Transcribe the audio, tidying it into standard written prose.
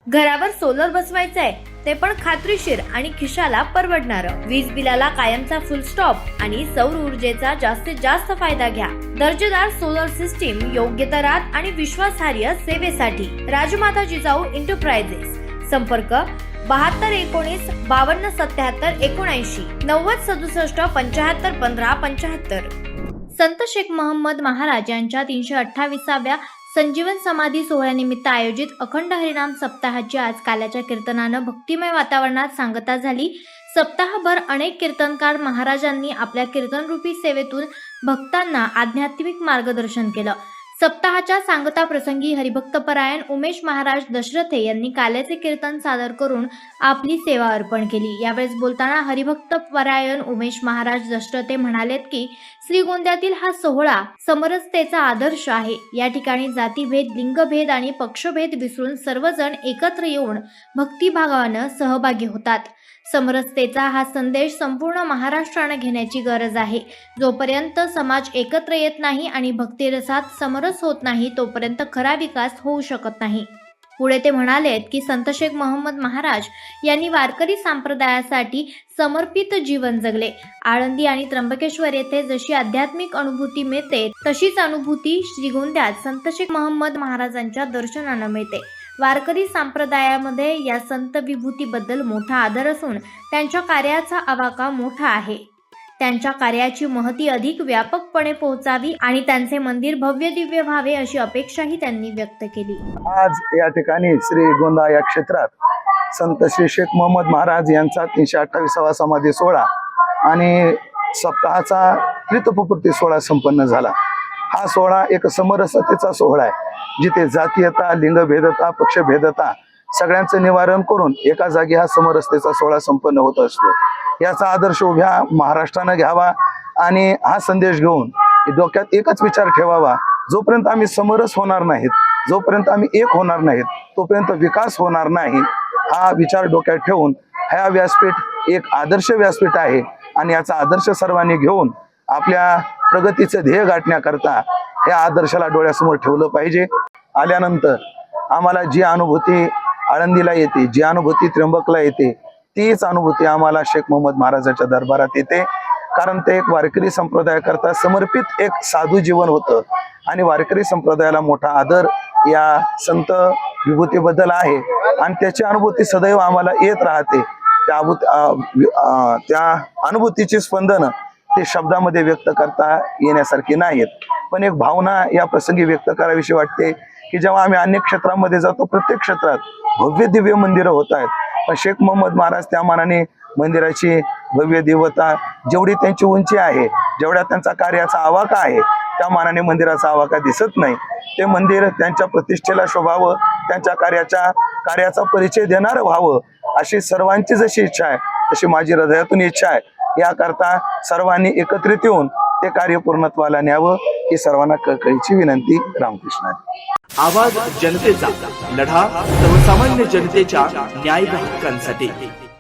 घरावर सोलर बसवायचंय ते पण खात्रीशीर आणि खिशाला परवडणारं. वीज बिलाला कायमचा फुल स्टॉप आणि सौर ऊर्जेचा जास्तीत जास्त फायदा घ्या. दर्जेदार सोलर सिस्टीम, योग्य दरात आणि विश्वासार्ह सेवेसाठी राजमाता जिजाऊ एंटरप्राइजेस. संपर्क 7219 5277 79 90 67 75 15 75. संत शेख मोहम्मद महाराज यांच्या 328व्या संजीवन समाधी सोहळ्यानिमित्त आयोजित अखंड हरिनाम सप्ताहाची आज काल्याच्या कीर्तनानं भक्तिमय वातावरणात सांगता झाली. सप्ताहभर अनेक कीर्तनकार महाराजांनी आपल्या कीर्तनरूपी सेवेतून भक्तांना आध्यात्मिक मार्गदर्शन केलं. सप्ताहाच्या सांगता प्रसंगी हरिभक्तपरायण उमेश महाराज दशरथे यांनी काल्याचे कीर्तन सादर करून आपली सेवा अर्पण केली. यावेळेस बोलताना हरिभक्तपरायण उमेश महाराज दशरथे म्हणालेत की श्रीगोंद्यातील हा सोहळा समरसतेचा आदर्श आहे. या ठिकाणी जातीभेद, लिंगभेद आणि पक्षभेद विसरून सर्वजण एकत्र येऊन भक्तिभावानं सहभागी होतात. समरसतेचा हा संदेश संपूर्ण महाराष्ट्रानं घेण्याची गरज आहे. जोपर्यंत समाज एकत्र येत नाही आणि भक्तिरसात समरस होत नाही तोपर्यंत खरा विकास होऊ शकत नाही. पुढे ते म्हणालेत की संत शेख मोहम्मद महाराज यांनी वारकरी संप्रदायासाठी समर्पित जीवन जगले. आळंदी आणि त्र्यंबकेश्वर येथे जशी आध्यात्मिक अनुभूती मिळते तशीच अनुभूती श्रीगोंद्यात संत शेख मोहम्मद महाराजांच्या दर्शनानं मिळते. वारकरी संप्रदायामध्ये या संत विभूतीबद्दल मोठा आदर असून त्यांच्या कार्याचा आवाका मोठा आहे. त्यांच्या कार्याची महती अधिक व्यापकपणे पोहोचावी आणि त्यांचे मंदिर भव्य दिव्य व्हावे अशी अपेक्षाही त्यांनी व्यक्त केली. आज या ठिकाणी श्रीगोंदा या क्षेत्रात संत श्री शेख मोहम्मद महाराज यांचा 328वा समाधी सोहळा आणि सप्ताहाचा त्रितोपपूर्ती सोहळा संपन्न झाला. हा सोहळा एक समरसतेचा सोहळा आहे, जिथे जातीयता, लिंगभेदता, पक्षभेदता सगळ्यांचं निवारण करून एका जागी हा समरसतेचा सोहळा संपन्न होत असतो. याचा आदर्श उभ्या महाराष्ट्रानं घ्यावा आणि हा संदेश घेऊन डोक्यात एकच विचार ठेवावा, जोपर्यंत आम्ही समरस होणार नाहीत, जोपर्यंत आम्ही एक होणार नाहीत तोपर्यंत विकास होणार नाही. हा विचार डोक्यात ठेवून हा व्यासपीठ एक आदर्श व्यासपीठ आहे आणि याचा आदर्श सर्वांनी घेऊन आपल्या प्रगतीचे ध्येय गाठण्याकरता या आदर्शाला डोळ्यासमोर ठेवलं पाहिजे. आल्यानंतर आम्हाला जी अनुभूती आळंदीला येते, जी अनुभूती त्र्यंबकला येते, तीच अनुभूती आम्हाला शेख मोहम्मद महाराजांच्या दरबारात येते. कारण ते एक वारकरी संप्रदायाकरता समर्पित एक साधू जीवन होतं आणि वारकरी संप्रदायाला मोठा आदर या संत विभूतीबद्दल आहे आणि त्याची अनुभूती सदैव आम्हाला येत राहते. त्या अनुभूतीची स्पंदन ते शब्दामध्ये व्यक्त करता येण्यासारखी नाहीत, पण एक भावना या प्रसंगी व्यक्त करावीशी वाटते की जेव्हा आम्ही अनेक क्षेत्रामध्ये जातो, प्रत्येक क्षेत्रात भव्य दिव्य मंदिरं होत आहेत, पण शेख मोहम्मद महाराज त्या मानाने मंदिराची भव्य दिव्यता जेवढी त्यांची उंची आहे, जेवढ्या त्यांचा कार्याचा आवाका आहे, त्या मानाने मंदिराचा आवाका दिसत नाही. ते मंदिर त्यांच्या प्रतिष्ठेला शोभावं, त्यांच्या कार्याचा परिचय देणारं व्हावं अशी सर्वांची जशी इच्छा आहे तशी माझी हृदयातून इच्छा आहे. याकरता सर्वांनी एकत्रित येऊन ते कार्य पूर्णत्वाला न्यावं ही सर्वांना कळकळीची विनंती. रामकृष्ण. आवाज जनतेचा, लढा सर्वसामान्य जनतेच्या न्याय हक्कांसाठी.